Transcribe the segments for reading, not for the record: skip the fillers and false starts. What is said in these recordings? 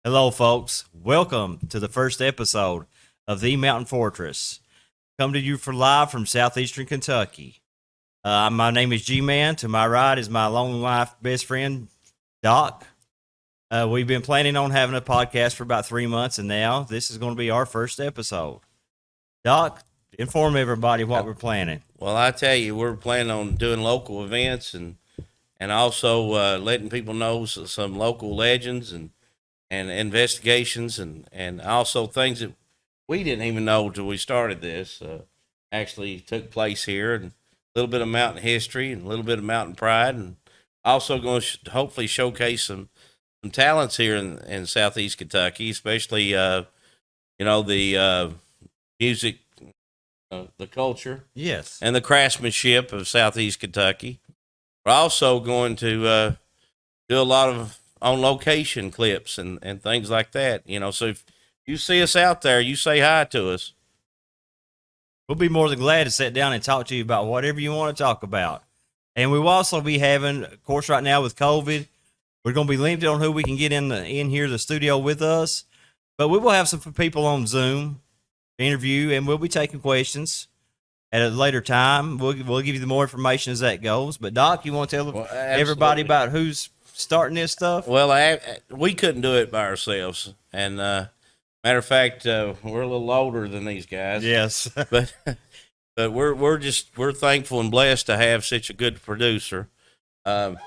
Hello, folks. Welcome to the first episode of the Mountain Fortress. Come to you for live from southeastern Kentucky. My name is Gman. To my right is my long life best friend, Doc. We've been planning on having a podcast for about 3 months, and now this is going to be our first episode. Doc, inform everybody what we're planning. Well, I tell you, we're planning on doing local events and also letting people know some local legends and investigations and also things that we didn't even know till we started this actually took place here, and a little bit of mountain history and a little bit of mountain pride, and also going to hopefully showcase some talents here in Southeast Kentucky, especially the music, the culture, Yes. and the craftsmanship of Southeast Kentucky. We're also going to do a lot of on location clips and things like that. So if you see us out there, you say hi to us. We'll be more than glad to sit down and talk to you about whatever you want to talk about. And we will also be having, of course, right now with COVID, we're going to be limited on who we can get in here the studio with us. But we will have some people on Zoom interview, and we'll be taking questions at a later time. We'll give you the more information as that goes. But Doc, you want to tell everybody about who's starting this stuff? Well, we couldn't do it by ourselves, and matter of fact, we're a little older than these guys. Yes, but we're thankful and blessed to have such a good producer. Want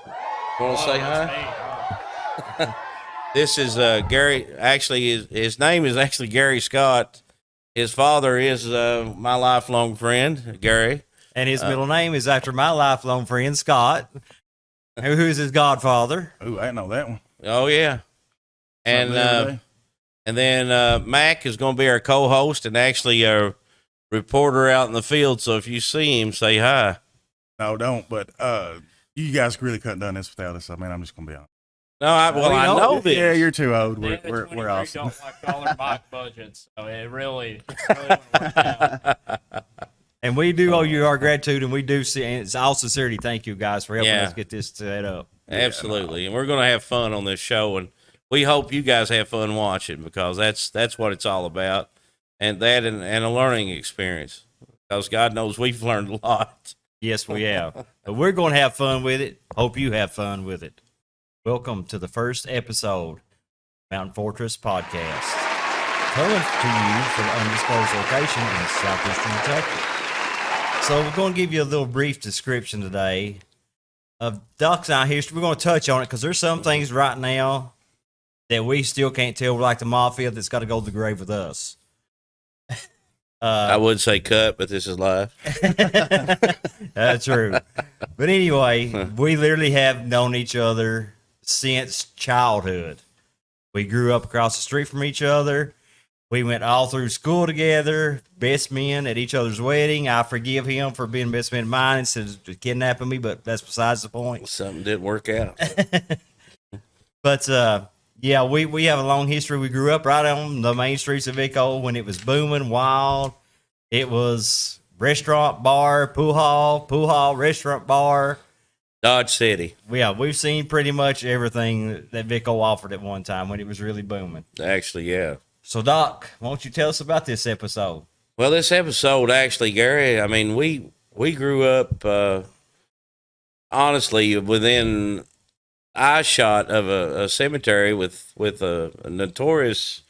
to say hi? This is Gary. Actually, his name is actually Gary Scott. His father is my lifelong friend, Gary. And his middle name is after my lifelong friend, Scott, who's his godfather. Ooh, I didn't know that one. Oh, yeah. And then Mac is going to be our co-host and actually a reporter out in the field. So if you see him, say hi. No, don't. But you guys really couldn't done this without us. I mean, I'm just going to be honest. No, I know this. Yeah, you're too old. Yeah, We're awesome. Don't like dollar mic budgets, so it really wouldn't work out. And we do owe you our gratitude, and we do see, and it's all sincerity. Thank you guys for helping us get this set up. Absolutely. And we're going to have fun on this show, and we hope you guys have fun watching, because that's what it's all about, and a learning experience, because God knows we've learned a lot. Yes, we have. But we're going to have fun with it. Hope you have fun with it. Welcome to the first episode, Mountain Fortress Podcast. Coming to you from an undisclosed location in southeastern Kentucky. So we're going to give you a little brief description today of Doc's and our history. We're going to touch on it because there's some things right now that we still can't tell. We're like the mafia that's got to go to the grave with us. I would say cut, but this is live. That's true. But anyway, we literally have known each other since childhood. We grew up across the street from each other. We went all through school together, best men at each other's wedding. I forgive him for being best man of mine instead of kidnapping me, but that's besides the point. Something didn't work out. But yeah, we have a long history. We grew up right on the main streets of Vico when it was booming, wild. It was restaurant, bar, pool hall, restaurant, bar. Dodge City. Yeah, we've seen pretty much everything that Vico offered at one time when it was really booming. Actually, yeah. So, Doc, why don't you tell us about this episode? Well, this episode, actually, Gary, I mean, we grew up, honestly, within eyeshot of a cemetery with a notorious,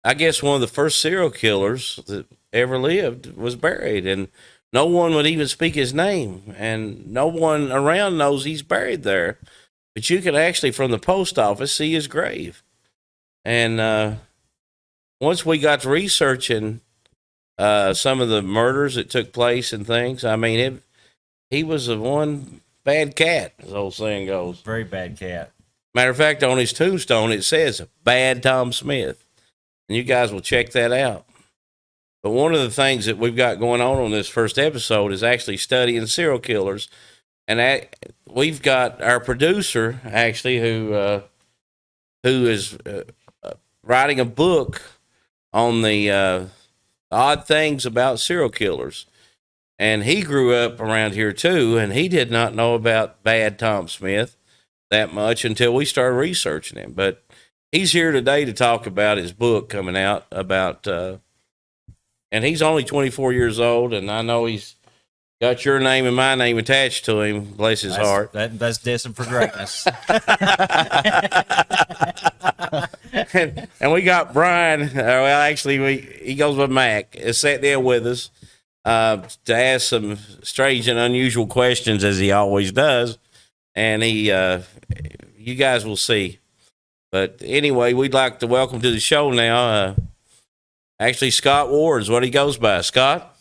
I guess, one of the first serial killers that ever lived was buried, and no one would even speak his name, and no one around knows he's buried there. But you can actually, from the post office, see his grave. And once we got to researching some of the murders that took place and things, I mean, he was a one bad cat, as the old saying goes. Very bad cat. Matter of fact, on his tombstone, it says, Bad Tom Smith. And you guys will check that out. But one of the things that we've got going on this first episode is actually studying serial killers. And we've got our producer, actually, who is writing a book on the odd things about serial killers. And he grew up around here, too, and he did not know about Bad Tom Smith that much until we started researching him. But he's here today to talk about his book coming out about, and he's only 24 years old, and I know he's got your name and my name attached to him. Bless his heart. That's destined for greatness. And we got Brian. Well, actually, he goes with Mac. Is sat there with us to ask some strange and unusual questions, as he always does. And you guys will see. But anyway, we'd like to welcome to the show now. Actually, Scott Ward is what he goes by. Scott.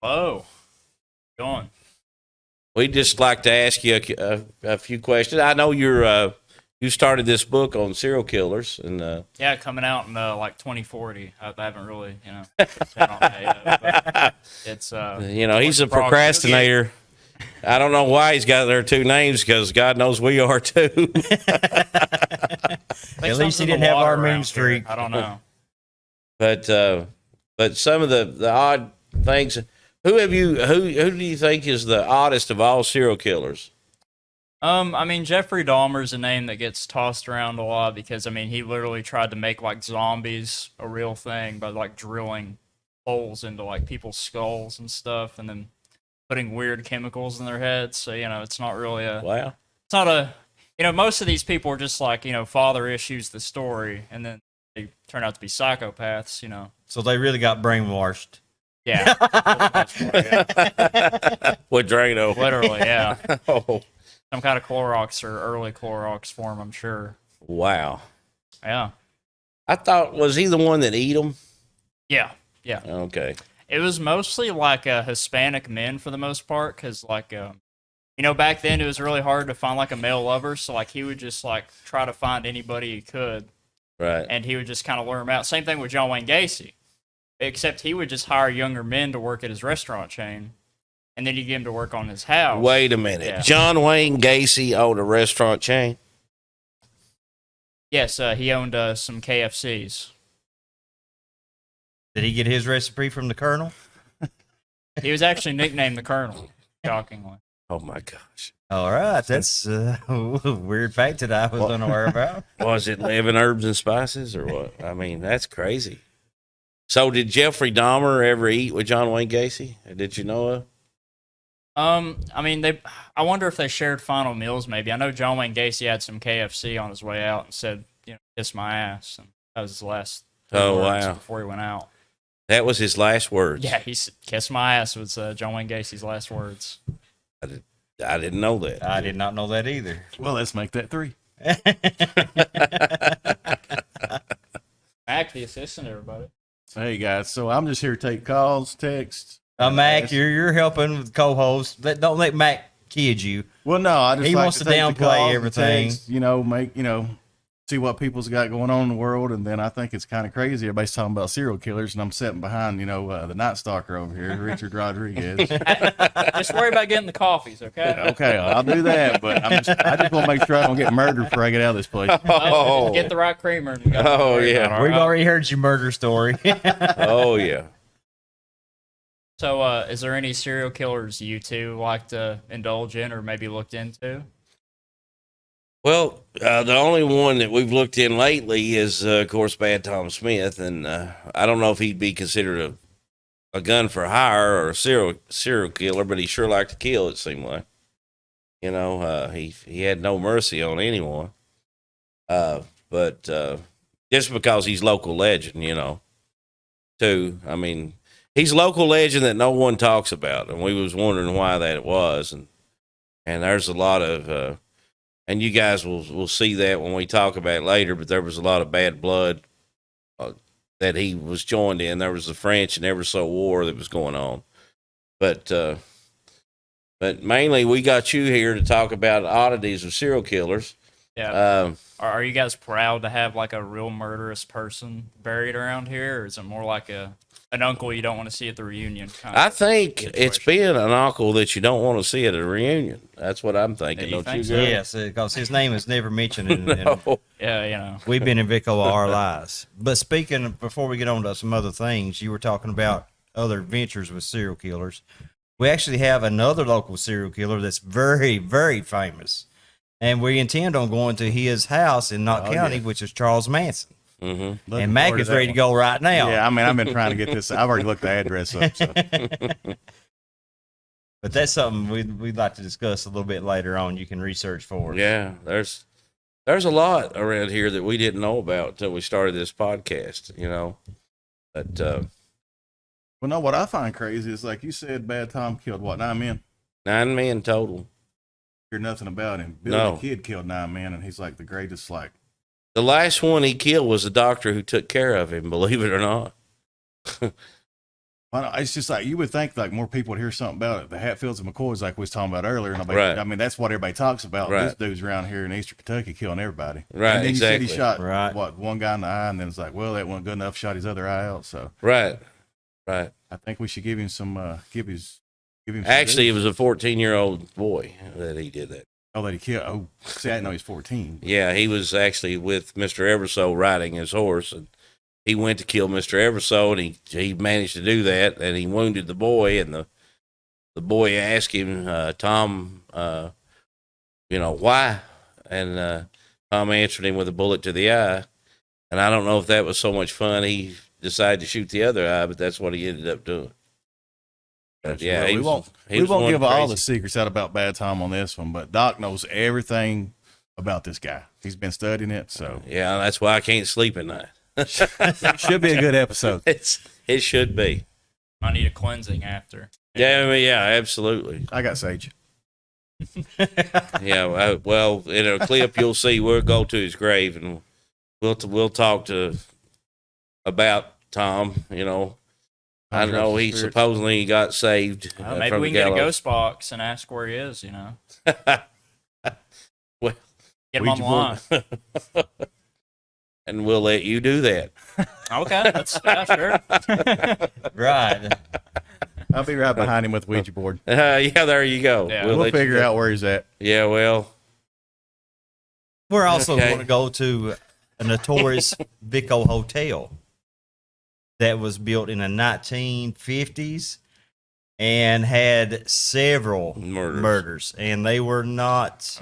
Hello. Going. We'd just like to ask you a few questions. I know you started this book on serial killers, and Yeah, coming out in like 2040. I haven't really, been on that yet, but it's he's a procrastinator. I don't know why he's got their two names, because God knows we are too. At least he didn't have our mean streak. I don't know. But some of the odd things. Who do you think is the oddest of all serial killers? Jeffrey Dahmer's a name that gets tossed around a lot because, he literally tried to make, like, zombies a real thing by, like, drilling holes into, like, people's skulls and stuff and then putting weird chemicals in their heads. So, it's not really Wow. It's not a, most of these people are just like, father issues the story and then they turn out to be psychopaths, So they really got brainwashed. Yeah. With Drano. Literally, yeah. Oh, Some kind of Clorox or early Clorox form, I'm sure. wow. Yeah. I thought, was he the one that eat them? Yeah. Yeah. Okay. It was mostly like Hispanic men for the most part, because like, back then it was really hard to find like a male lover, so like he would just like try to find anybody he could, Right. and he would just kind of lure them out. Same thing with John Wayne Gacy, except he would just hire younger men to work at his restaurant chain, and then he'd get them to work on his house. Wait a minute. Yeah. John Wayne Gacy owned a restaurant chain? Yes, he owned some KFCs. Did he get his recipe from the Colonel? He was actually nicknamed the Colonel, shockingly. Oh, my gosh. All right, that's a weird fact that I was unaware about. Was it 11 herbs and spices or what? That's crazy. So did Jeffrey Dahmer ever eat with John Wayne Gacy? Did you know of? I wonder if they shared final meals. Maybe I know John Wayne Gacy had some KFC on his way out and said, "Kiss my ass," and that was his last. Words before he went out. That was his last words. Yeah, he said, "Kiss my ass" was John Wayne Gacy's last words. I didn't know that. I did not know that either. Well, let's make that 3. Mac, the assistant, everybody. Hey guys, so I'm just here to take calls, texts. Mac, you're helping with co-host. Don't let Mac kid you. Well, no, I just He like wants to take the downplay calls and everything. text, see what people's got going on in the world, and then I think it's kind of crazy. Everybody's talking about serial killers, and I'm sitting behind, the Night Stalker over here, Richard Rodriguez. Just worry about getting the coffees, okay? Okay, I'll do that, but I just want to make sure I don't get murdered before I get out of this place. Oh, Get the right creamer. And we got Oh, to worry yeah. about it, all We've right? already heard your murder story. oh yeah. So, is there any serial killers you two like to indulge in or maybe looked into? Well, the only one that we've looked in lately is, of course, Bad Tom Smith, and I don't know if he'd be considered a gun for hire or a serial killer, but he sure liked to kill. It seemed like, he had no mercy on anyone. But just because he's local legend, too. He's local legend that no one talks about, and we was wondering why that was, and there's a lot of. And you guys will see that when we talk about it later, but there was a lot of bad blood that he was joined in. There was the French and ever so war that was going on. But mainly we got you here to talk about oddities of serial killers. Yeah. Are you guys proud to have like a real murderous person buried around here, or is it more like an uncle you don't want to see at the reunion? I think it's being an uncle that you don't want to see at a reunion. That's what I'm thinking. Yeah, you Don't think you, so? girl? Yes, because his name is never mentioned. In No. Yeah, we've been in Vico all our lives. But speaking, before we get on to some other things, you were talking about other adventures with serial killers. We actually have another local serial killer that's very, very famous. And we intend on going to his house in Knott County, yeah. which is Charles Manson. Mm-hmm. And Mac is ready to go right now. Yeah, I mean, I've been trying to get this. I've already looked the address up. So. But that's something we'd like to discuss a little bit later on. You can research for us. Yeah, there's a lot around here that we didn't know about until we started this podcast, you know. But Well, no, what I find crazy is like you said, Bad Tom killed what, 9 men? 9 men total. Hear nothing about him. Billy No. the Kid killed 9 men, and he's like the greatest. Like, The last one he killed was the doctor who took care of him, believe it or not. I don't- it's just like you would think like more people would hear something about it. The Hatfields and McCoys, like we was talking about earlier, and nobody, Right. I mean, that's what everybody talks about. Right. These dudes around here in Eastern Kentucky killing everybody. Right, And then exactly. you said he shot Right. what, one guy in the eye, and then it's like, well, that wasn't good enough. Shot his other eye out. So Right. I think we should give him some. Give him. Some Actually, it dues. was a 14-year-old boy that he did that. Oh, that he killed. Oh, see, I didn't know he's 14. Yeah, he was actually with Mr. Everso riding his horse, and he went to kill Mr. Everso, and he managed to do that, and he wounded the boy, and the boy asked him, Tom, why? And Tom answered him with a bullet to the eye, and I don't know if that was so much fun, he decided to shoot the other eye, but that's what he ended up doing. But yeah, Well, he we won't one give all the crazy- secrets out about Bad Tom on this one, but Doc knows everything about this guy. He's been studying it, so Yeah, that's why I can't sleep at night. should be a good episode. It should be. I need a cleansing after. Yeah, I mean, yeah, absolutely. I got Sage. Yeah, well, in a clip you'll see we'll go to his grave and we'll talk about Tom. You know, I know he supposedly got saved. Maybe from we the can get a gallows. ghost box and ask where he is. You know, Well, get him on the line. and we'll let you do that. Okay, that's sure. Right. I'll be right behind him with the Ouija board. Yeah, there you go. Yeah. We'll let you figure go. out where he's at. Yeah, well, We're also Okay. going to go to a notorious Vico hotel that was built in the 1950s and had several murders. And they were not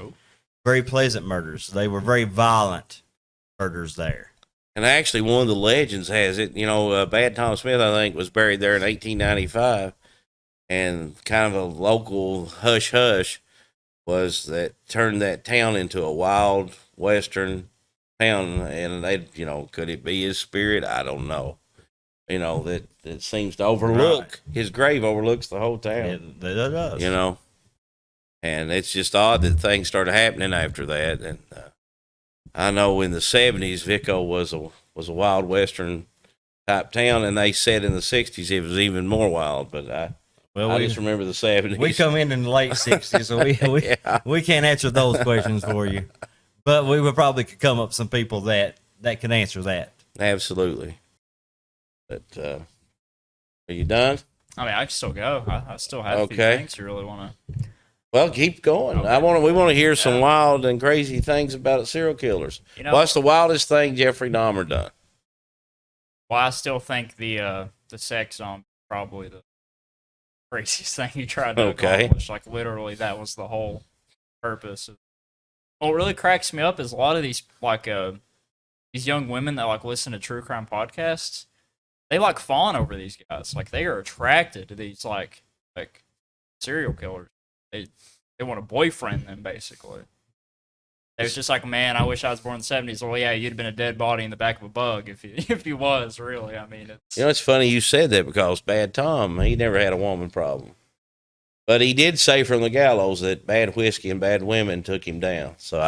very pleasant murders. They were very violent murders there. and actually one of the legends has it. You know, Bad Tom Smith, I think, was buried there in 1895, and kind of a local hush hush was that turned that town into a wild western town, and they, you know, could it be his spirit? I don't know. You know, that seems to overlook his grave, overlooks the whole town. It does. You know, and it's just odd that things started happening after that. And I know in the 70s, Vico was a wild western type town, and they said in the 60s it was even more wild. But I just remember the 70s. We come in the late 60s, so Yeah. we can't answer those questions for you. But we would probably could come up with some people that can answer that. Absolutely. But are you done? I mean, I can still go. I still have a few Okay. things you really want to. Well, keep going. Okay. We want to hear some wild and crazy things about serial killers. You know, What's the wildest thing Jeffrey Dahmer done? well, I still think the sex zombie probably the craziest thing he tried to Okay. accomplish. Like literally, that was the whole purpose. What really cracks me up is a lot of these these young women that like listen to true crime podcasts. They like fawn over these guys. Like they are attracted to these like serial killers. They want to boyfriend them basically. It was just like, man, I wish I was born in the 70s. Well, yeah, you'd have been a dead body in the back of a bug if you was really. I mean, it's You know, it's funny you said that because Bad Tom, he never had a woman problem. But he did say from the gallows that bad whiskey and bad women took him down. So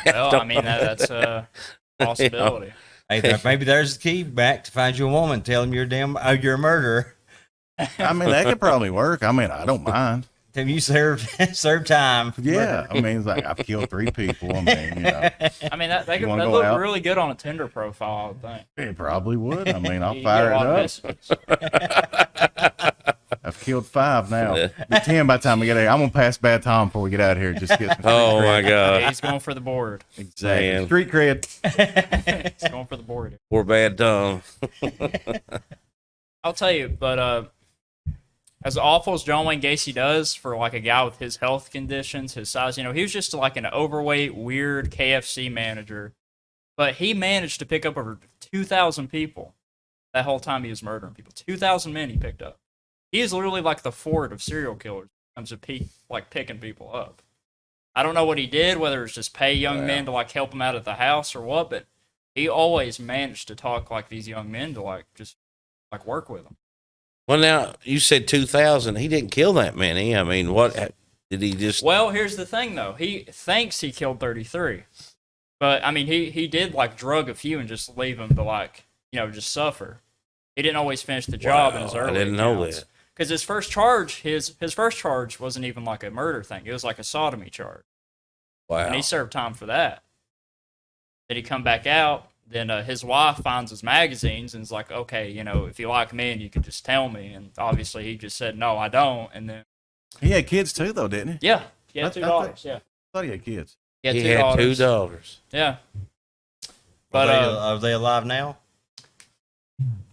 well, I mean that's a possibility. Hey, maybe there's the key back to find you a woman. Tell him you're a murderer. I mean, that could probably work. I mean, I don't mind. Tell him you served time. for Yeah, murder. I mean, it's like I've killed 3 people. I mean, you know, I mean that You could wanna go look out? really good on a Tinder profile. I would think. it probably would. I mean, I'll You fire get a lot of it up. messages. I've killed 5 now. Be 10 by the time we get out. I'm gonna pass Bad Tom before we get out of here. Just get some street Oh my cred. God. He's going for the board. Exactly. Man. Street cred. He's going for the board. Poor Bad Tom. I'll tell you, but as awful as John Wayne Gacy does for like a guy with his health conditions, his size, he was just like an overweight, weird KFC manager. But he managed to pick up over 2,000 people that whole time he was murdering people. 2,000 men he picked up. He is literally like the Ford of serial killers when it comes to like picking people up. I don't know what he did, whether it's just pay young men to like help him out at the house or what, but he always managed to talk like these young men to like just like work with them. Well, now you said 2,000. He didn't kill that many. I mean, what did he just? Well, here's the thing though. He thinks he killed 33, but I mean he did like drug a few and just leave them to like just suffer. He didn't always finish the job in his early. I didn't know that. Because his first charge wasn't even like a murder thing. It was like a sodomy charge. Wow. And he served time for that. Then he come back out. Then his wife finds his magazines and is like, okay, if you like men, you can just tell me. And obviously he just said, no, I don't. And then He had kids too, though, didn't he? yeah, he had two daughters. Yeah, I thought he had kids. he had He two had daughters. 2 daughters. Yeah, but Are they alive now?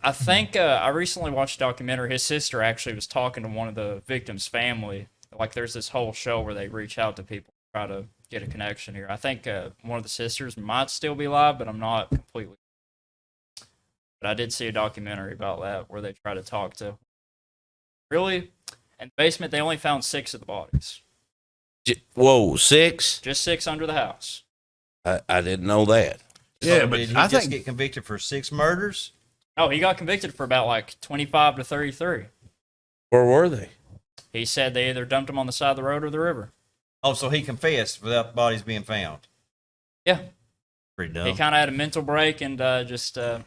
I think I recently watched a documentary. His sister actually was talking to one of the victims' family. Like, there's this whole show where they reach out to people, try to get a connection here. I think one of the sisters might still be alive, but I'm not completely. But I did see a documentary about that where they try to talk to. Really, in the basement, they only found 6 of the bodies. Whoa, 6? Just 6 under the house. I didn't know that. Yeah, So but did he I just think get convicted for 6 murders? Oh, he got convicted for about like 25 to 33. Where were they? He said they either dumped him on the side of the road or the river. Oh, so he confessed without bodies being found. Yeah. Pretty dumb. He kind of had a mental break and well,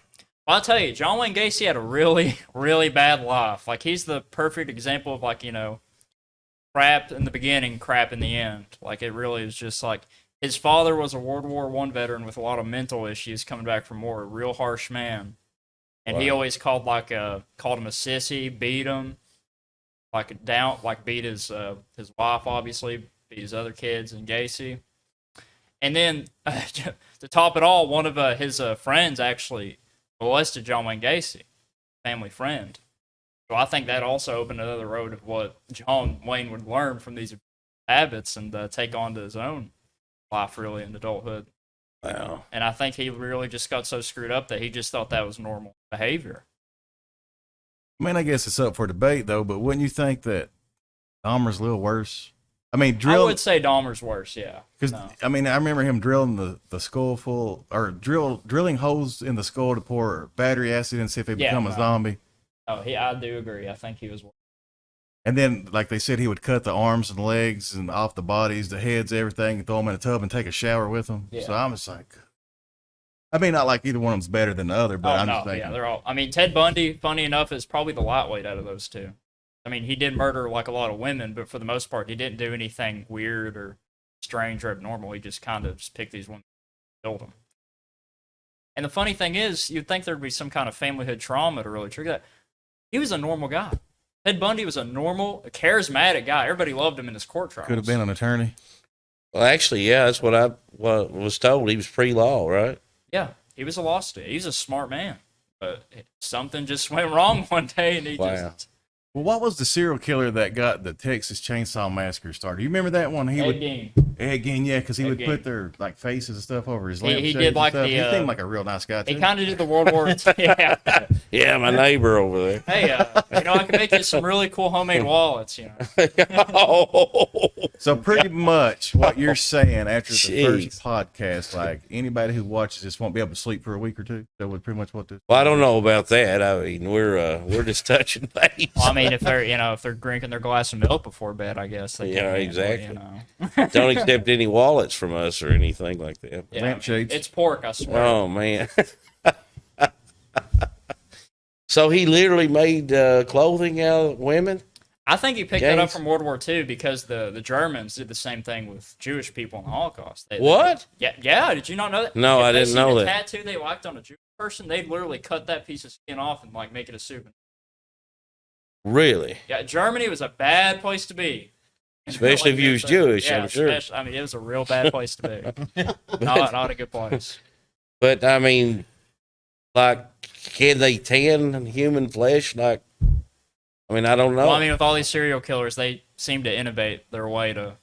I'll tell you, John Wayne Gacy had a really, really bad life. Like, he's the perfect example of, like, crap in the beginning, crap in the end. Like, it really is just like, his father was a World War I veteran with a lot of mental issues coming back from war, a real harsh man. And he Wow. always called him a sissy, beat him, beat his wife, obviously, beat his other kids and Gacy. And then to top it all, one of his friends actually molested John Wayne Gacy, family friend. So I think that also opened another road of what John Wayne would learn from these habits and take on to his own life, really, in adulthood. Wow. And I think he really just got so screwed up that he just thought that was normal behavior. I mean, I guess it's up for debate, though, but wouldn't you think that Dahmer's a little worse? I mean, I would say Dahmer's worse, yeah. Because, No. I mean, I remember him drilling the skull full, or drilling holes in the skull to pour battery acid and see if they Yeah, become a right. zombie. Oh, I do agree. I think he was worse. And then, like they said, he would cut the arms and legs and off the bodies, the heads, everything, and throw them in a tub and take a shower with them. Yeah. So I'm just like, I mean, not like either one of them's better than the other, but Oh, I'm no, just thinking. yeah, they're all. I mean, Ted Bundy, funny enough, is probably the lightweight out of those two. I mean, he did murder like a lot of women, but for the most part, he didn't do anything weird or strange or abnormal. He just kind of just picked these women and killed them. And the funny thing is, you'd think thered be some kind of familyhood trauma to really trigger that. He was a normal guy. Ted Bundy was a normal, charismatic guy. Everybody loved him in his court trials. Could have been an attorney. Well, actually, yeah, that's what I was told. He was pre-law, right? Yeah, he was a law student. He's a smart man. But something just went wrong one day, and he Wow. just... Well, what was the serial killer that got the Texas Chainsaw Massacre started? You remember that one? Ed Gein. Ed Gein, yeah, because he Ed would Gein. put their like faces and stuff over his He lampshades did and like stuff. the, He seemed like a real nice guy too. He kind of did the World War II. Yeah. Yeah, my neighbor over there. Hey, I can make you some really cool homemade wallets, So pretty much what you're saying after the Jeez. first podcast, like anybody who watches this won't be able to sleep for a week or two. That would pretty much what this. Well, I don't know about that. I mean, we're just touching base. Well, I mean, if they're drinking their glass of milk before bed, I guess they can Yeah, handle it, exactly. Don't accept any wallets from us or anything like that. Yeah, Lampshades. it's pork, I swear. Oh man. So he literally made clothing out of women? I think he picked that up James? from World War II because the Germans did the same thing with Jewish people in the Holocaust. What? Yeah. Did you not know that? No, If I they didn't seen know a that. tattoo they liked on a Jewish person, they'd literally cut that piece of skin off and like make it a souvenir. Really? Yeah, Germany was a bad place to be. Especially if you was Jewish, yeah, I'm sure. I mean, it was a real bad place to be. not a good place. But I mean, like, can they tan human flesh like I mean, I don't know. Well, I mean, with all these serial killers, they seem to innovate their way to,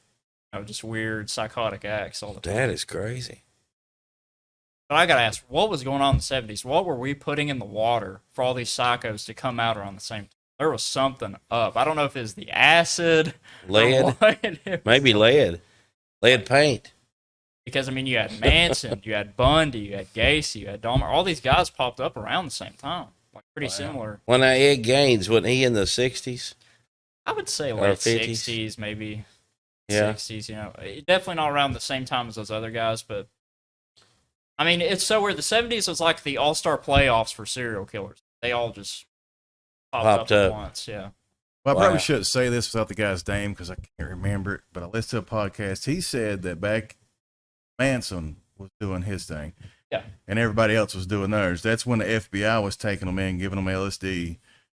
just weird psychotic acts all the time. That is crazy. But I gotta ask, what was going on in the 70s? What were we putting in the water for all these psychos to come out around the same time? There was something up. I don't know if it's the acid, or Lead, what it is. maybe lead paint. Because, I mean, you had Manson, you had Bundy, you had Gacy, you had Dahmer. All these guys popped up around the same time. Like, pretty similar. When Ed Gaines, wasn't he in the 60s? I would say Or late 50s? 60s, maybe Yeah. 60s, Definitely not around the same time as those other guys, but I mean, it's so weird. The 70s was like the all-star playoffs for serial killers. They all just popped up at once, yeah. Well, I Wow. probably shouldn't say this without the guy's name because I can't remember it. But I listened to a podcast. He said that back Manson was doing his thing, Yeah. and everybody else was doing theirs. That's when the FBI was taking them in, giving them LSD,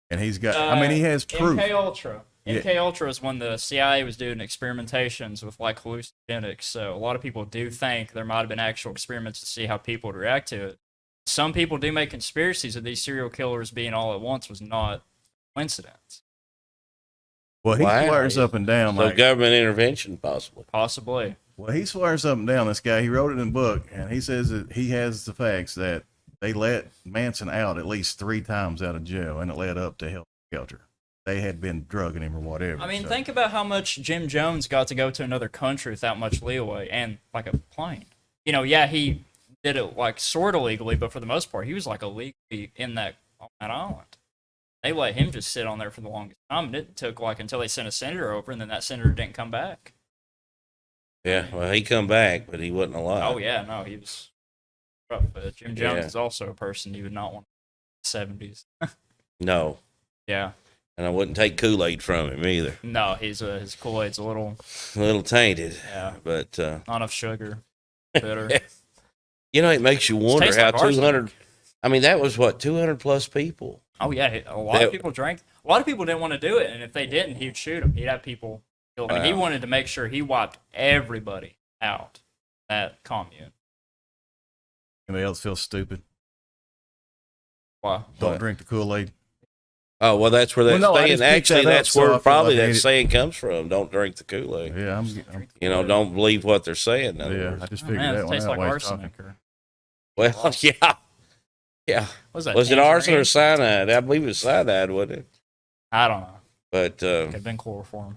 and he's got. I mean, he has proof. MK Ultra. Yeah. MK Ultra is when the CIA was doing experimentations with like hallucinogenics. So a lot of people do think there might have been actual experiments to see how people would react to it. Some people do make conspiracies that these serial killers being all at once was not a coincidence. Well, he Wow. swears up and down. So Like, government intervention, possibly. Possibly. well, he swears up and down. This guy, he wrote it in a book, and he says that he has the facts that they let Manson out at least 3 times out of jail, and it led up to Helter Skelter. They had been drugging him or whatever. I mean, so. think about how much Jim Jones got to go to another country without much leeway and like a plane. Yeah, he did it like sort of legally, but for the most part, he was like illegally on that island. They let him just sit on there for the longest time, and it took like until they sent a senator over, and then that senator didn't come back. Yeah, well, he come back, but he wasn't alive. Oh yeah, no, he was rough. Jim Jones Yeah. is also a person you would not want in the 70s. No, Yeah, and I wouldn't take Kool-Aid from him either. no, his Kool-Aid's a little A little tainted, yeah, but not enough sugar, bitter. it makes you wonder Tastes how like arsenic. 200. I mean, that was what 200 plus people. Oh yeah, a lot of people drank. A lot of people didn't want to do it, and if they didn't, he'd shoot them. He'd have people killed. I mean, he Wow. wanted to make sure he wiped everybody out that commune. Anybody else feel stupid? Wow. Don't What? drink the Kool-Aid. Oh well, that's where that Well, no, I saying. just picked Actually, that up, that's so I where feel probably like I that ate it. saying comes from. Don't drink the Kool-Aid. Yeah, I'm Don't believe what they're saying. in other yeah, words. I just Oh, figured man, that it one tastes out like while he's arsenic. talking. Well, yeah. Was that? Was it arson or tangerine? cyanide? I believe it was cyanide, wasn't it? I don't know. But Could have been chloroform.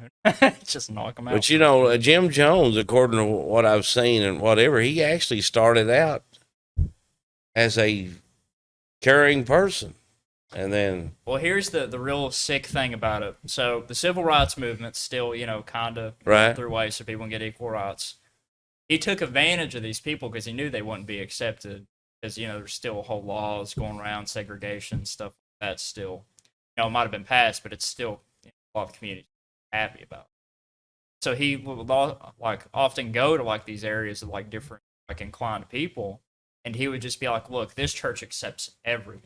Just knock him out. but Jim Jones, according to what I've seen and whatever, he actually started out as a caring person, and then Well, here's the real sick thing about it. So the civil rights movement still, kind of Right. through ways so people can get equal rights. He took advantage of these people because he knew they wouldn't be accepted because, there's still whole laws going around, segregation, stuff like that still. It might have been passed, but it's still a lot of communities happy about it. So he would often go to like these areas of like different like inclined people, and he would just be like, "Look, this church accepts everyone,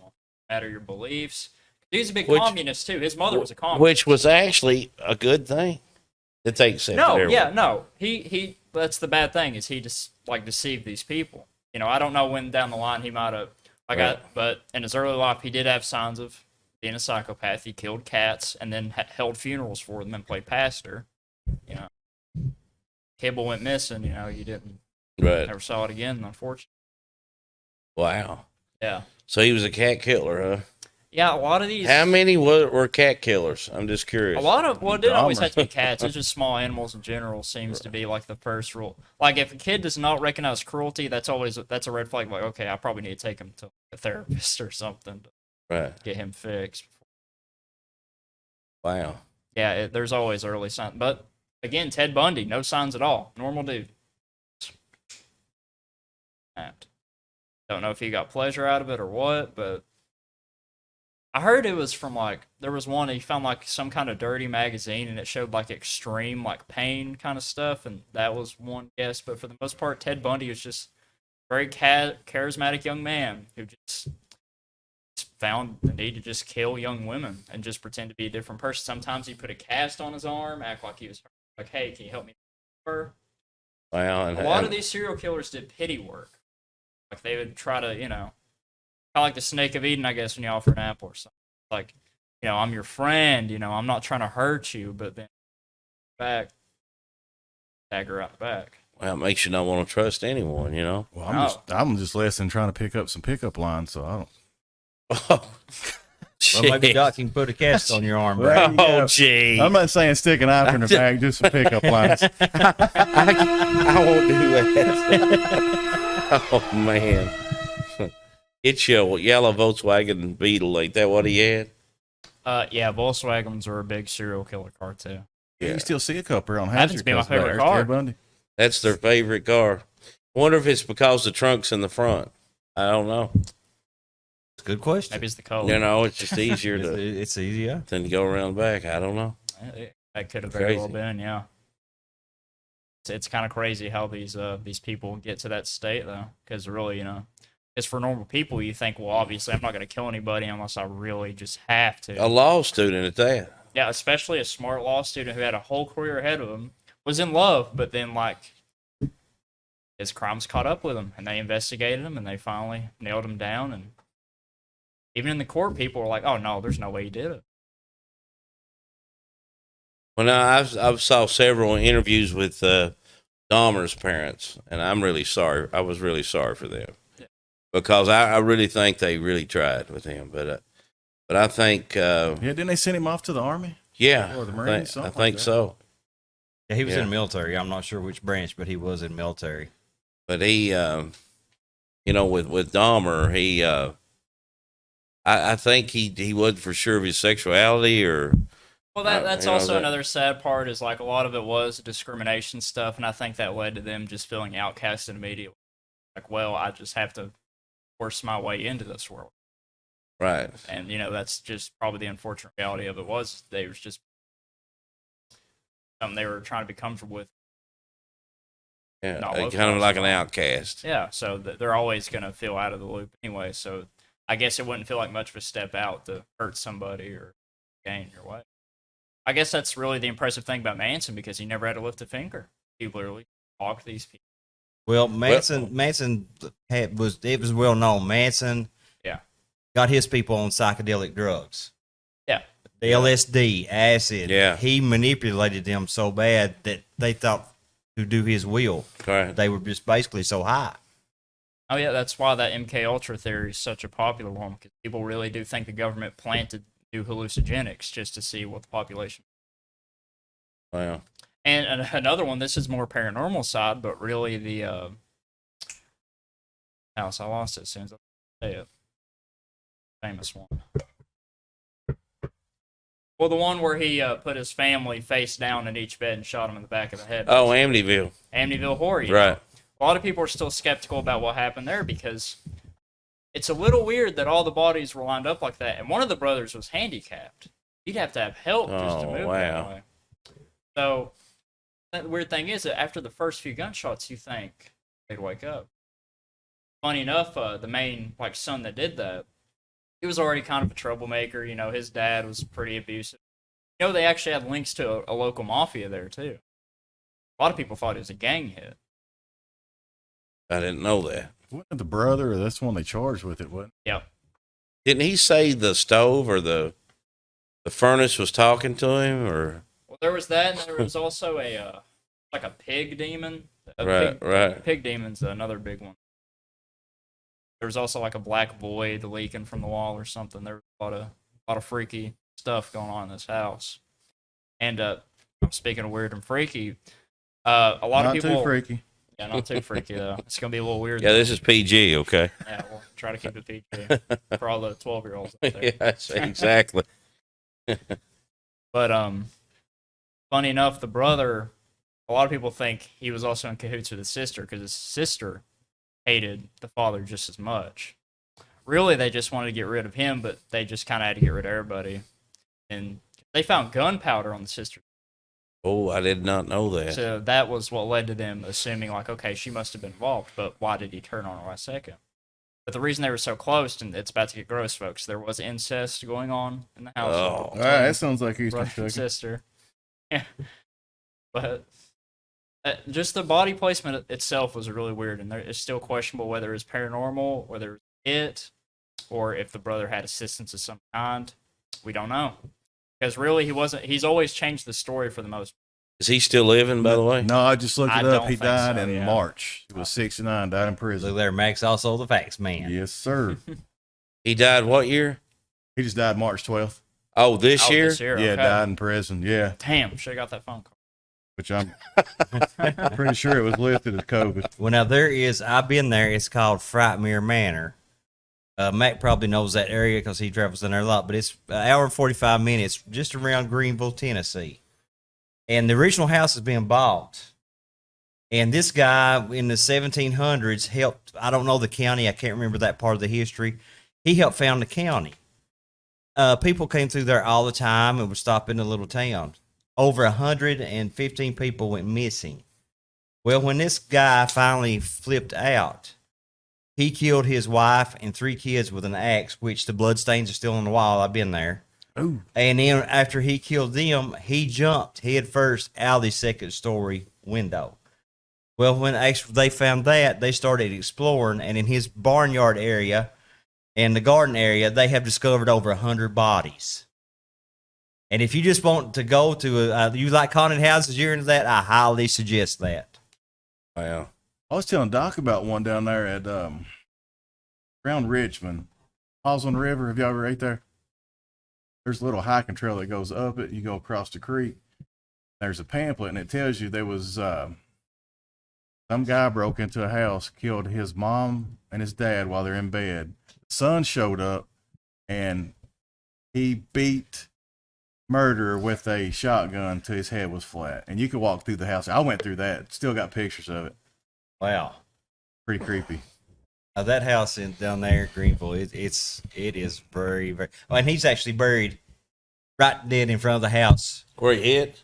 no matter your beliefs." He's a big communist too. His mother was a communist, which was actually a good thing that they accepted. no, everyone. yeah, no. He that's the bad thing is he just like deceived these people. I don't know when down the line he might have Right. but in his early life he did have signs of being a psychopath. He killed cats and then held funerals for them and played pastor. Cable went missing. You didn't Right. never saw it again. Unfortunately, Wow. yeah, So he was a cat killer, huh? yeah. A lot of these, How many were cat killers? I'm just curious. a lot of it didn't always Dahmer. have to be cats. It's just small animals in general. Seems to be like the first rule. Like if a kid does not recognize cruelty, that's a red flag. Like okay, I probably need to take him to a therapist or something to Right. get him fixed. Wow. Yeah, there's always early signs. But again, Ted Bundy, no signs at all. Normal dude. Don't know if he got pleasure out of it or what, but I heard it was from there was one he found like some kind of dirty magazine and it showed like extreme like pain kind of stuff, and that was one guess. But for the most part, Ted Bundy was just a very charismatic young man who just found the need to just kill young women and just pretend to be a different person. Sometimes he put a cast on his arm, act like he was like, "Hey, can you help me?" Her. Wow. And A lot of these serial killers did pity work. Like they would try to, kind of like the snake of Eden, I guess, when you offer an apple or something. Like I'm your friend, I'm not trying to hurt you, but then back, dagger out the back. Well, it makes you not want to trust anyone, Well, No. I'm just less than trying to pick up some pickup lines, so I don't. Well, maybe Shit. Doc can put a cast on your arm, Well, Brad. you go. Oh, gee. I'm not saying stick a knife in her bag, just some pickup lines. I won't do that. Oh, man. It's your yellow Volkswagen Beetle. Ain't that what he had? Yeah, Volkswagens are a big serial killer car too. You still see a couple on Happens Hazard to be my coast back favorite there, car. Ted Bundy. That's their favorite car. I wonder if it's because the trunk's in the front. I don't know. Good question. Maybe it's the color. It's just easier It's easier. than to go around the back. I don't know. That could have very well Crazy. been, yeah. It's kind of crazy how these people get to that state though, because really, it's for normal people. You think, well, obviously, I'm not going to kill anybody unless I really just have to. A law student at that. Yeah, especially a smart law student who had a whole career ahead of him, was in love, but then his crimes caught up with him, and they investigated him, and they finally nailed him down. And even in the court, people were like, "Oh no, there's no way he did it." Well, now I've saw several interviews with Dahmer's parents, and I'm really sorry. I was really sorry for them because I really think they really tried with him. But I think Didn't they send him off to the Army? yeah, Or the I Marines, think, something I think like that. so. Yeah, he was Yeah. in the military. I'm not sure which branch, but he was in military. But he, with Dahmer, he, I think he wasn't for sure of his sexuality or. Well, that's you know, also that- another sad part is a lot of it was discrimination stuff, and I think that led to them just feeling outcasted immediately. Well, I just have to force my way into this world, Right. and that's just probably the unfortunate reality of it was they was just something they were trying to be comfortable with. Yeah. Not Kind localized of like at an all. outcast. Yeah, so they're always going to feel out of the loop anyway. So I guess it wouldn't feel like much of a step out to hurt somebody or gain your way. I guess that's really the impressive thing about Manson because he never had to lift a finger. He literally talked to these people. Well, Manson it was well known. Manson, Yeah. got his people on psychedelic drugs. Yeah. The LSD, acid. Yeah. He manipulated them so bad that they thought to do his will. Right. They were just basically so high. Oh yeah, that's why that MK Ultra theory is such a popular one because people really do think the government planted new hallucinogenics just to see what the population. Wow. And another one, this is more paranormal side, but really the house. I lost it as soon as I say it. Famous one. Well, the one where he put his family face down in each bed and shot him in the back of the head. Oh, Amityville. Amityville Horror. Right. A lot of people are still skeptical about what happened there because it's a little weird that all the bodies were lined up like that, and one of the brothers was handicapped. He'd have to have help just to Oh, move wow. that way. So the weird thing is that after the first few gunshots, you think they'd wake up. Funny enough, the main son that did that, he was already kind of a troublemaker. His dad was pretty abusive. They actually had links to a local mafia there too. A lot of people thought it was a gang hit. I didn't know that. Wasn't it the brother? Or that's the one they charged with it, wasn't Yep. Didn't he say the stove or the furnace was talking to him or? Well, there was that, and there was also a pig demon. Right. Pig demon's another big one. There was also a black void leaking from the wall or something. There was a lot of freaky stuff going on in this house. And speaking of weird and freaky, a lot Not of people. too freaky. Yeah, not too freaky though. It's gonna be a little weird. Yeah, this is PG, okay? Yeah, we'll try to keep it PG for all the 12-year-olds out there. Yes, exactly. But funny enough, the brother, a lot of people think he was also in cahoots with his sister because his sister hated the father just as much. Really, they just wanted to get rid of him, but they just kind of had to get rid of everybody. And they found gunpowder on the sister. Oh, I did not know that. So that was what led to them assuming, okay, she must have been involved, but why did he turn on her last second? But the reason they were so close, and it's about to get gross, folks, there was incest going on in the house. Oh. All right, that sounds like Eastern Brother and Kentucky. sister. Yeah. But just the body placement itself was really weird, and it's still questionable whether it was paranormal, whether it was it, or if the brother had assistance of some kind. We don't know. Because really, he wasn't. He's always changed the story for the most. Is he still living, by the way? No, I just looked I it up. don't He think died so, in yeah. March. He was 69, died in Look prison. there, Max, also the facts man. Yes, sir. He died what year? He just died March 12th. Oh, this year? This year, Yeah, okay. died in prison. Yeah, Damn, should have got that phone call. which I'm pretty sure it was listed as COVID. Well, now I've been there. It's called Frightmere Manor. Mac probably knows that area because he travels in there a lot, but it's an hour and 45 minutes just around Greenville, Tennessee. And the original house is being bought. And this guy in the 1700s helped, I don't know the county, I can't remember that part of the history. He helped found the county. People came through there all the time and would stop in the little town. Over 115 people went missing. Well, when this guy finally flipped out, he killed his wife and 3 kids with an axe, which the bloodstains are still on the wall. I've been there. Ooh. And then after he killed them, he jumped head first out of the second story window. Well, when actually they found that, they started exploring, and in his barnyard area and the garden area, they have discovered over 100 bodies. And if you just want to go to you like haunted houses, you're into that, I highly suggest that. Wow. I was telling Doc about one down there at around Richmond. Falls on the River. Have y'all ever ate there? There's a little hiking trail that goes up it. You go across the creek. There's a pamphlet, and it tells you there was some guy broke into a house, killed his mom and his dad while they're in bed. The son showed up, and he beat murderer with a shotgun till his head was flat. And you could walk through the house. I went through that. Still got pictures of it. Wow. Pretty creepy. That house down there in Greenville, it is very, very. Oh, and he's actually buried right dead in front of the house Where he hit?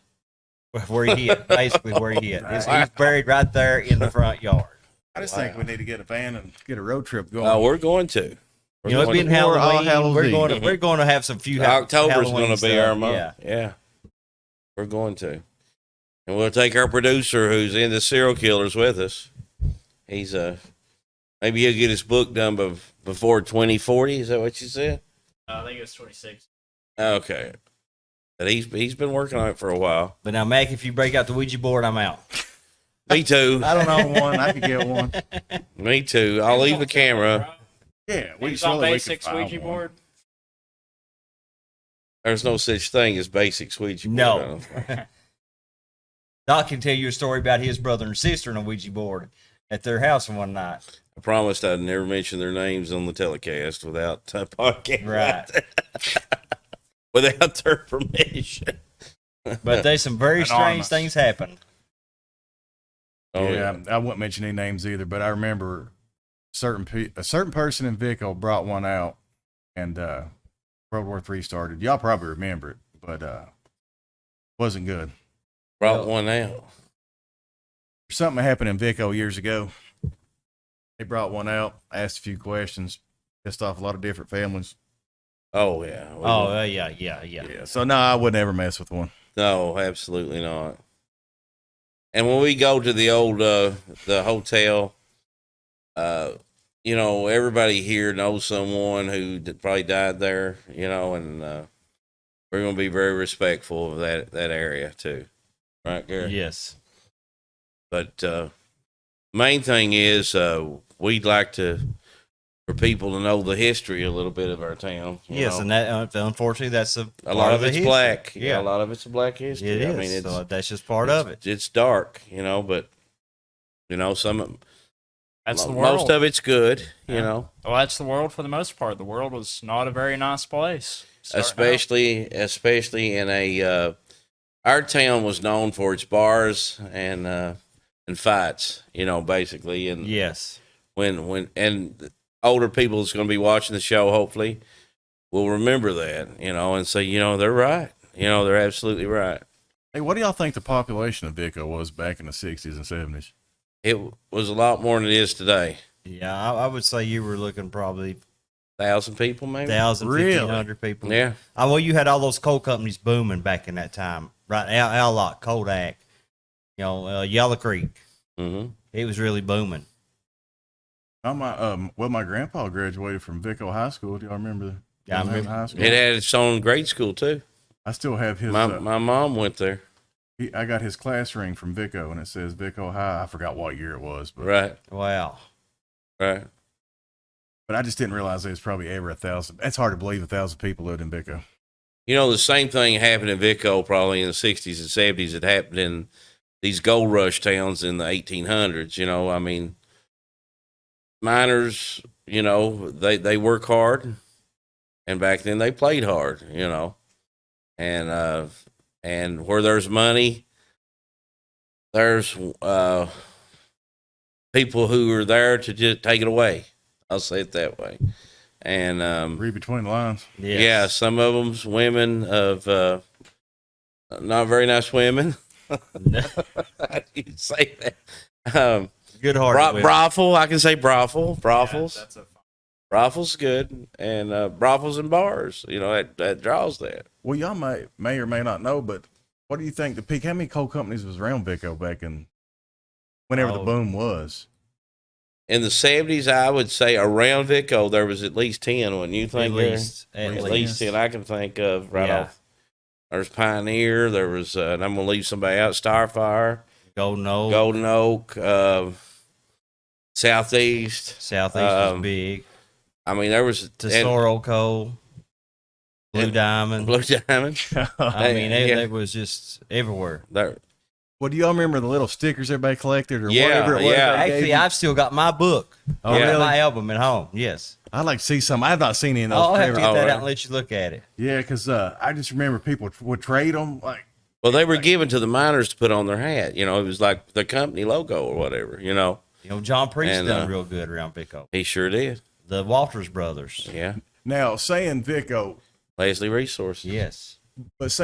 where he hit, basically where he hit. He's buried right there in the front yard. I just think we need to get a van and get a road trip going. Oh, we're going to. You know, it's been Before All Halloween. Hallows Eve. We're going to have some few. October's Halloween going to be stuff. our month. Yeah. We're going to. And we'll take our producer who's into serial killers with us. He's maybe he'll get his book done before 2040. Is that what you said? I think it was 26. Okay. But he's been working on it for a while. But now, Mac, if you break out the Ouija board, I'm out. Me too. I don't know one. I could get one. Me too. I'll leave the camera. Yeah, He's on surely basics could find Ouija one. board. There's no such thing as basic Ouija board. I No. don't think. Doc can tell you a story about his brother and sister on a Ouija board at their house one night. I promised I'd never mention their names on the telecast without a podcast. Right. Without their permission. But there's some very strange Anonymous. things happen. Oh, Yeah, I wouldn't mention any names either, but I remember a certain person in Vico brought one out, and World War III started. Y'all probably remember it, but wasn't good. Brought one out. Something happened in Vico years ago. They brought one out, asked a few questions, pissed off a lot of different families. Oh, yeah. Yeah. So no, I would never mess with one. No, absolutely not. And when we go to the old the hotel, you know, everybody here knows someone who probably died there, you know, and we're going to be very respectful of that area too. Right, Gary? Yes. But main thing is we'd like for people to know the history a little bit of our town. you Yes, know. and that unfortunately that's a lot of the it's history. black. Yeah, A lot of it's a black history. it is. I mean, it's, so that's just part of it. It's dark, you know, but you know, That's the world. most of it's good, you Yeah. know, Well, that's the world for the most part. The world was not a very nice place. starting out. especially in a our town was known for its bars and fights, you know, basically. And Yes. when older people is going to be watching the show, hopefully, will remember that, you know, and say, you know, they're right. You know, they're absolutely right. Hey, what do y'all think the population of Vico was back in the 60s and 70s? It was a lot more than it is today. Yeah, I would say you were looking probably 1,000 people, maybe. 1,000, Really? 1,500 people. Yeah. Well, you had all those coal companies booming back in that time, right? Alloc, Kodak, you know, Yellow Creek. Mm-hmm. It was really booming. My grandpa graduated from Vico High School. Do y'all remember Yeah, I in remember. high school. It had its own grade school too. I still have his. My mom went there. I got his class ring from Vico, and it says Vico High. I forgot what year it was, but Right. Wow. Right. I just didn't realize there was probably over 1,000. It's hard to believe 1,000 people lived in Vico. You know, the same thing happened in Vico probably in the 60s and 70s. It happened in these gold rush towns in the 1800s. You know, I mean, miners, you know, they work hard, and back then they played hard, you know, and where there's money, there's people who are there to just take it away. I'll say it that way. And Read between the lines. Yes. yeah, some of them's women of not very nice women. You say that. Good heart. Brothel, I can say brothel. Brothels. Yeah, that's a Brothel's good. And brothels and bars, you know, that draws that. Well, y'all may or may not know, but what do you think the peak? How many coal companies was around Vico back in whenever the boom was? In the 70s, I would say around Vico, there was at least 10, wouldn't you think? At least. At least 10 I can think of right Yeah. off. There's Pioneer. There was, and I'm going to leave somebody out, Starfire, Golden Oak. Golden Oak, Southeast. Southeast was big. I mean, there was Tesoro Coal. Blue and- Diamond. Blue Diamond. I mean, Yeah. it was just everywhere. There, Well, do y'all remember the little stickers everybody collected or Yeah, whatever it was? yeah. they gave Actually, you? I've still got my book. Oh, I got really? my album at home. Yes. I'd like to see some. I've not seen any of those. I'll have to forever. get that right. out and let you look at it. Yeah, because I just remember people would trade them. Like, well, they were given to the miners to put on their hat. You know, it was like the company logo or whatever, you know. You know, John Priest And, done real good around Vico. He sure did. The Walters brothers. Yeah. now, saying Vico, Leslie Resources. Yes. but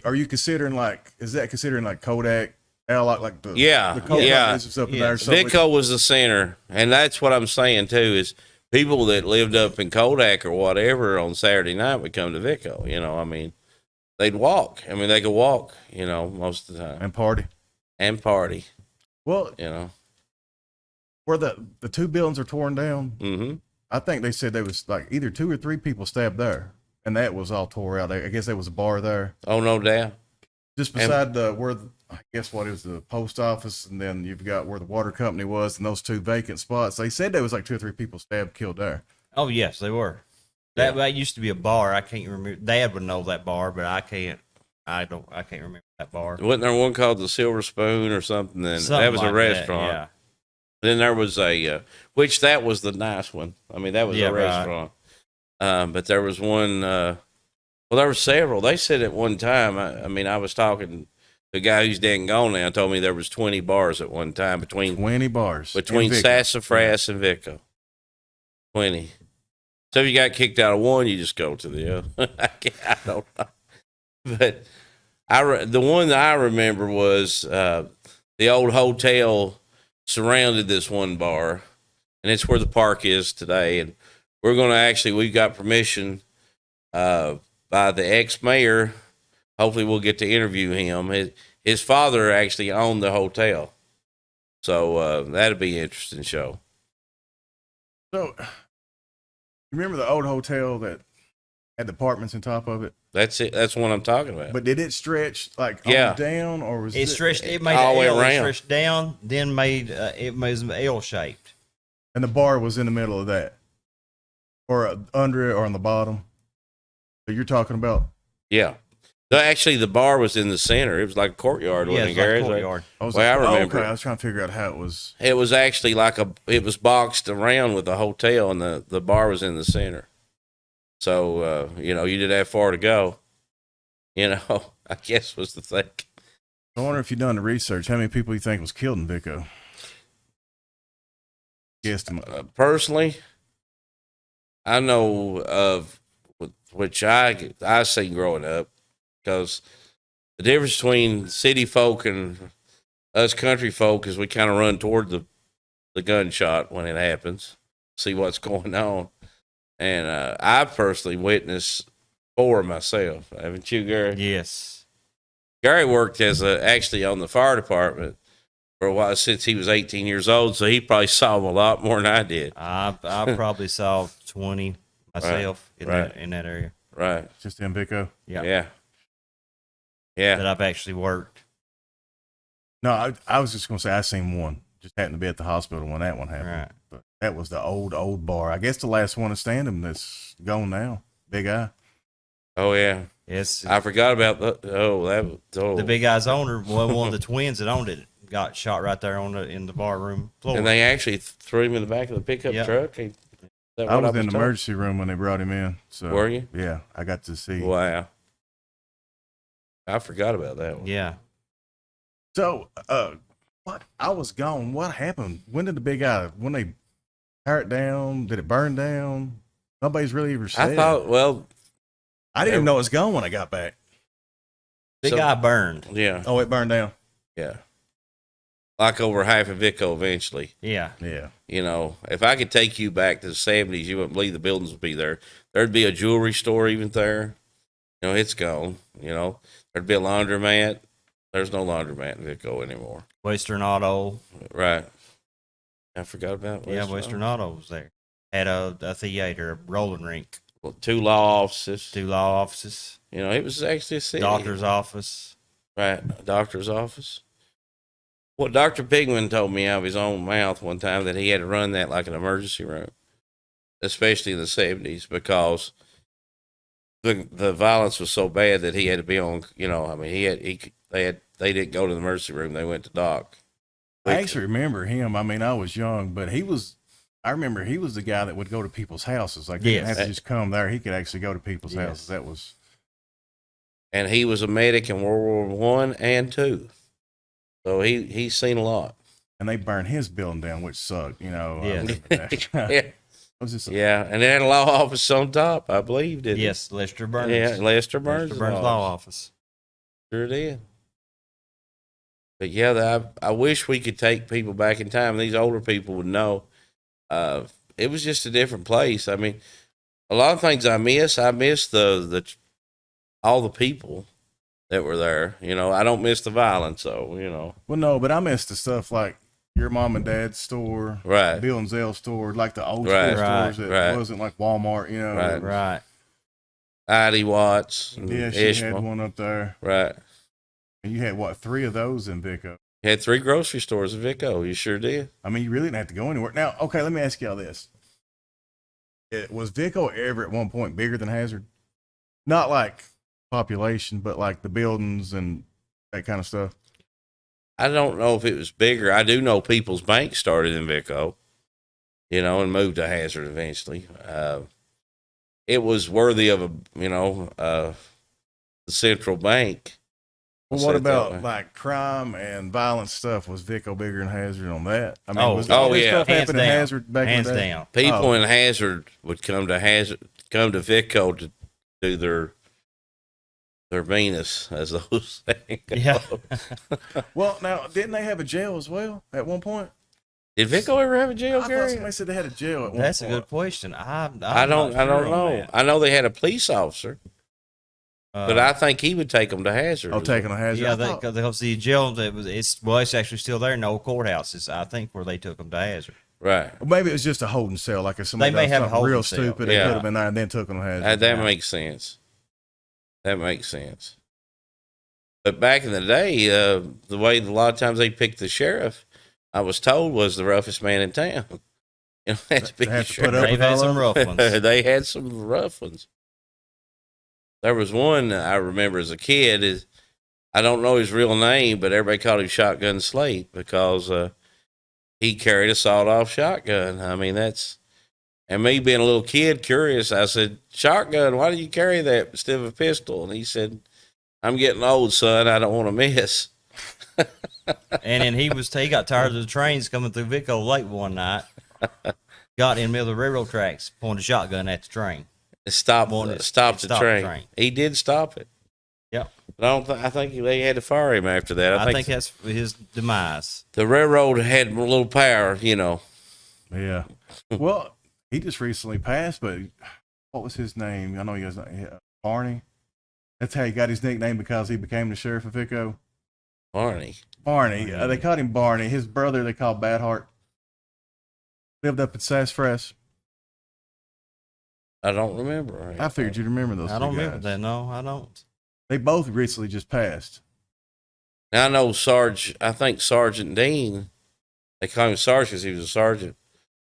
are you considering is that considering like Kodak? Like the Yeah, the coal yeah. companies and stuff in Yeah. there. So Vico was the center, and that's what I'm saying too. Is people that lived up in Kodak or whatever on Saturday night would come to Vico. You know, I mean, they'd walk. I mean, they could walk. You know, most of the time and party. and party. Well, You know. where the two buildings are torn down, Mm-hmm. I think they said there was like either 2 or 3 people stabbed there, and that was all tore out. I guess there was a bar there, Oh, no doubt. just beside I guess what is the post office, and then you've got where the water company was, and those 2 vacant spots. They said there was like 2 or 3 people stabbed, killed there. Oh, yes, they were. That used to be a bar. I can't remember. Dad would know that bar, but I can't. I can't remember that bar. Wasn't there one called the Silver Spoon or something? Then Something that was like a restaurant. yeah. Then there was which that was the nice one. I mean, that was Yeah, a right. restaurant. But there was one. Well, there were several. They said at one time. I mean, I was talking. The guy who's dead and gone now told me there was 20 bars at one time between 20 bars between in Vico. Sassafras and Vico. 20. So if you got kicked out of one, you just go to the other. I don't know. But the one that I remember was the old hotel surrounded this one bar, and it's where the park is today. And we're going to we've got permission by the ex-mayor. Hopefully we'll get to interview him. His father actually owned the hotel. So that'd be an interesting show. So, you remember the old hotel that had the apartments on top of it? That's it. That's what I'm talking about. But did it stretch like Yeah. on down, or was It stretched. It made all the way an L. It around. stretched down, then made it was L shaped. and the bar was in the middle of that, or under it, or on the bottom? So you're talking about? Yeah. Actually, the bar was in the center. It was like a courtyard, Yeah, wasn't it's it, like Gary? a courtyard. Well, I remember. Okay, I was trying to figure out how it was. It was actually it was boxed around with the hotel, and the bar was in the center. So, you know, you didn't have far to go. You know, I guess was the thing. I wonder if you've done the research. How many people you think was killed in Vico? Guesstimate. Personally, I know of which I seen growing up, because the difference between city folk and us country folk is we kind of run toward the gunshot when it happens, see what's going on. And I've personally witnessed 4 myself. Haven't you, Gary? Yes. Gary worked actually on the fire department for a while since he was 18 years old, so he probably saw them a lot more than I did. I probably saw 20, myself Right. in that area. Right. Just in Vico. Yeah. Yeah. That I've actually worked. No, I was just gonna say I seen one. Just happened to be at the hospital when that one happened. Right. But that was the old bar. I guess the last one to stand him that's gone now. Big Eye. Oh yeah. It's I forgot about the big guy's owner. One of the twins that owned it got shot right there in the bar room floor. And they actually threw him in the back of the pickup Yeah. truck. I was in the emergency room when they brought him in. So Were you? Yeah, I got to see. Wow. I forgot about that one. Yeah. So, what? I was gone. What happened? When did the Big Eye? When they tear it down? Did it burn down? Nobody's really ever said. I thought, well, I didn't even know it was gone when I got back. Big So- guy burned. yeah, Oh, it burned down. yeah. Like over half of Vico eventually. Yeah. Yeah. You know, if I could take you back to the 70s, you wouldn't believe the buildings would be there. There'd be a jewelry store even there. You know, it's gone. You know, there'd be a laundromat. There's no laundromat in Vico anymore. Western Auto. Right. I forgot about Western Auto was there. Had a theater, a rolling rink, Well, 2 law offices. 2 law offices, You know, it was actually a city. doctor's office. Right, a doctor's office. Well, Dr. Pigman told me out of his own mouth one time that he had to run that like an emergency room, especially in the 70s, because the violence was so bad that he had to be on. You know, I mean, they didn't go to the emergency room; they went to doc. I actually remember him. I mean, I was young, but I remember he was the guy that would go to people's houses. Like, he didn't have to just come there. He could actually go to people's Yes. houses. That was. And he was a medic in World War I and II, so he's seen a lot. And they burned his building down, which sucked. You know. I Yes. remember that. Yeah, It was just yeah, and it had a law office on top, I believe, didn't Yes, Lester Burns. it? Yeah, Lester Burns' Lester Burns Law Office. Sure did. But yeah, I wish we could take people back in time. These older people would know. It was just a different place. I mean, a lot of things I miss. I miss the all the people that were there. You know, I don't miss the violence. So you know, Well, no, but I missed the stuff like your mom and dad's store, right, Bill and Zell store, like the old Right. school stores that Right. wasn't like Walmart. You know. Right. Right. Ida Watts, and Yeah, she Ishmael. had one up there. Right. And you had, what, 3 of those in Vico? Had 3 grocery stores in Vico. You sure did. I mean, you really didn't have to go anywhere. Now, okay, let me ask y'all this. Was Vico ever at one point bigger than Hazard? Not like population, but like the buildings and that kind of stuff. I don't know if it was bigger. I do know People's Bank started in Vico, you know, and moved to Hazard eventually. It was worthy of the central bank. Well, I'll what say it that about way. like crime and violence stuff? Was Vico bigger than Hazard on that? I mean, Oh, was oh, all this yeah. stuff Hands happening in down. Hazard back Hands in the day? down. People Oh. in Hazard would come to Vico to do their Venus, as those things go. Yeah. Well, now, didn't they have a jail as well at one point? Did Vico ever have a jail, I thought Gary? somebody said they had a jail at one That's a point. good question. I'm I don't not sure on know. that. I know they had a police officer, but I think he would take them to Hazard. Oh, taking a Hazard. yeah, I thought- because the jail it's actually still there in the old courthouse. It's, I think, where they took them to Hazard. Right. Well, maybe it was just a holding cell. Like if somebody They may done have a something holding real cell. stupid, they Yeah. could have been there and then took them to Hazard. That Yeah. makes sense. That makes sense. But back in the day, the way a lot of times they picked the sheriff, I was told, was the roughest man in town. You know, had to be They had the to put sheriff. up They've had some rough ones. They had some rough ones. There was one I remember as a kid. I don't know his real name, but everybody called him Shotgun Slate because he carried a sawed-off shotgun. I mean, and me being a little kid, curious, I said, "Shotgun, why do you carry that instead of a pistol?" And he said, "I'm getting old, son. I don't want to miss." And then he got tired of the trains coming through Vico late one night. Got in the middle of the railroad tracks, pointed a shotgun at the train. Stopped Wanted- the stopped the train. train. He did stop it. Yep. But I think they had to fire him after that. I think that's his demise. the railroad had a little power, you know. Yeah. Well, he just recently passed, but what was his name? I know he was Barney. That's how he got his nickname because he became the sheriff of Vico. Barney. Barney. They called him Barney. His brother they called Badheart. Lived up in Sassafras. I don't remember. I figured you'd remember those. I don't two remember guys. that. No, I don't. They both recently just passed. Now, I know I think Sergeant Dean, they call him Sergeant because he was a sergeant.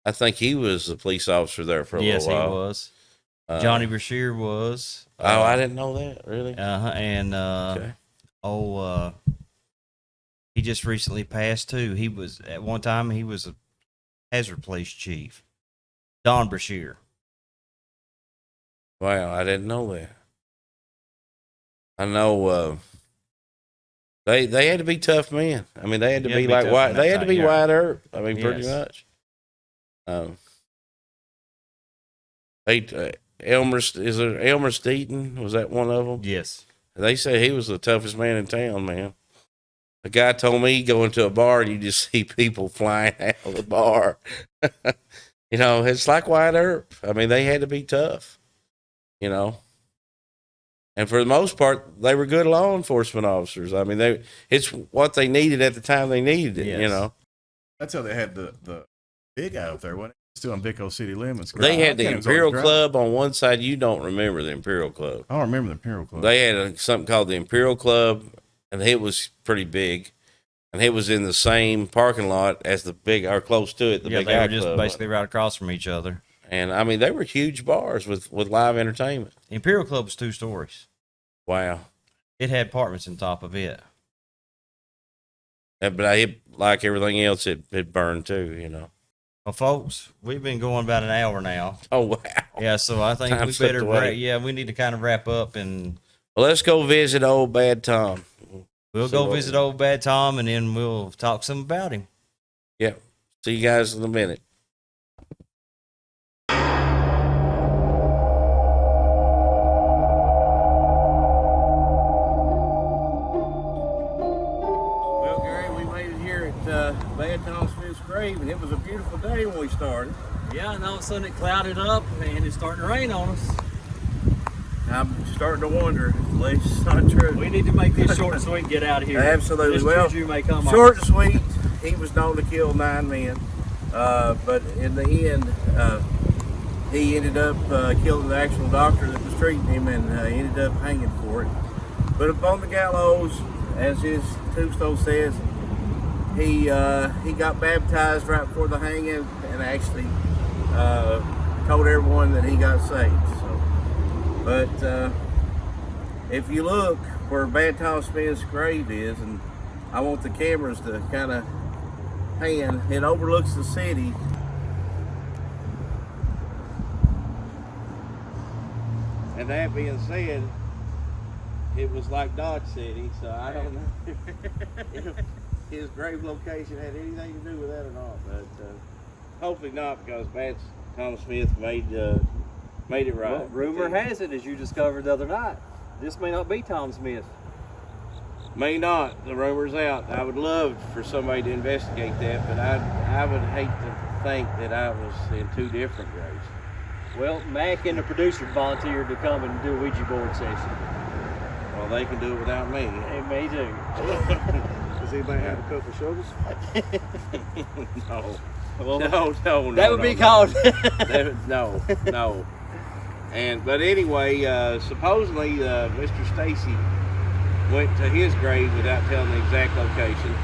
I think he was the police officer there for a Yes, little while. he was. Johnny Brashear was. Oh, I didn't know that, really? And Okay. he just recently passed too. He was at one time he was a hazard police chief. Don Brashear. Wow, I didn't know that. I know they had to be tough men. I mean, they had to You had be to be like tough white. in They that had to time, be yeah. Wyatt Earp. I mean, pretty Yes. much. Elmer Steaton, was that one of them? Yes. They say he was the toughest man in town, man. A guy told me go into a bar and you just see people flying out of the bar. You know, it's like Wyatt Earp. I mean, they had to be tough, you know. And for the most part, they were good law enforcement officers. I mean, it's what they needed at the time they needed it, you Yes. know. That's how they had the big guy up there, wasn't it? Still in Vico City limits. They had the That was Imperial always Club on one side. You don't remember the Imperial Club. I don't remember the Imperial Club. They had something called the Imperial Club, and it was pretty big. And it was in the same parking lot as the big, or close to it, the Yeah, Big they Eye were just Club. basically right across from each other. And I mean, they were huge bars with live entertainment. Imperial Club was 2 stories. Wow. It had apartments on top of it. But like everything else, it burned too, you know. Well, folks, we've been going about an hour now. Oh, wow. Yeah, so I think Time we slipped better. away. We need to kind of wrap up, and Well, let's go visit old Bad Tom. we'll So go visit old Bad Tom, and then we'll talk some about him. Yeah. See you guys in a minute. Well, Gary, we made it here at Bad Tom Smith's grave, and it was a beautiful day when we started. Yeah, and all of a sudden it clouded up and it's starting to rain on us. I'm starting to wonder if the legend's not true. We need to make this short and sweet and get out of here. Absolutely. This Well, juju may come Short off. and sweet, he was known to kill 9 men, but in the end, he ended up killing the actual doctor that was treating him, and ended up hanging for it. But upon the gallows, as his tombstone says, he got baptized right before the hanging, and actually told everyone that he got saved. So, but if you look where Bad Tom Smith's grave is, and I want the cameras to kind of pan, it overlooks the city. And that being said, it was like Dodge City, so I don't know if his grave location had anything to do with that or not. But hopefully not, because Bad Tom Smith made it right. Well, rumor has it, as you discovered the other night, this may not be Tom Smith. May not. The rumor's out. I would love for somebody to investigate that, but I would hate to think that I was in 2 different graves. Well, Mac and the producer volunteered to come and do a Ouija board session. Well, they can do it without me. And me too. Does anybody have a couple of shovels? No. Well, No. that would be called. No. But anyway, supposedly Mr. Stacy went to his grave without telling the exact location.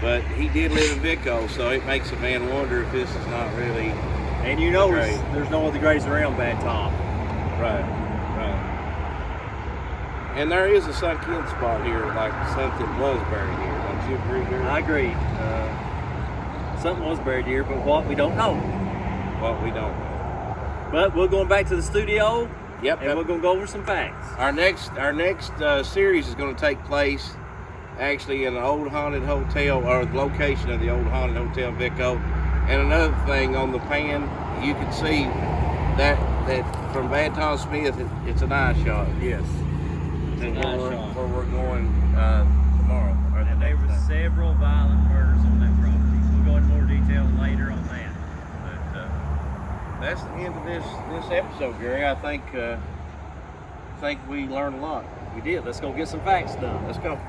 But he did live in Vico, so it makes a man wonder if this is not really And you know Right. there's no other graves around Bad Tom. right. And there is a sunk-in spot here, like something was buried here. Don't you agree, Gary? I agree. Something was buried here, but what, we don't know. Well, we don't know. But we're going back to the studio, Yep. and we're going to go over some facts. Our next series is going to take place actually in an old haunted hotel, or the location of the old haunted hotel Vico. And another thing on the pan, you can see that from Bad Tom Smith, it's an eye shot. Yes. And Eye where shot. we're going tomorrow. Or the And there next were day. several violent murders on that property. We'll go into more detail later on that. But That's the end of this episode, Gary. I think we learned a lot. we did. Let's go get some facts done. Let's go.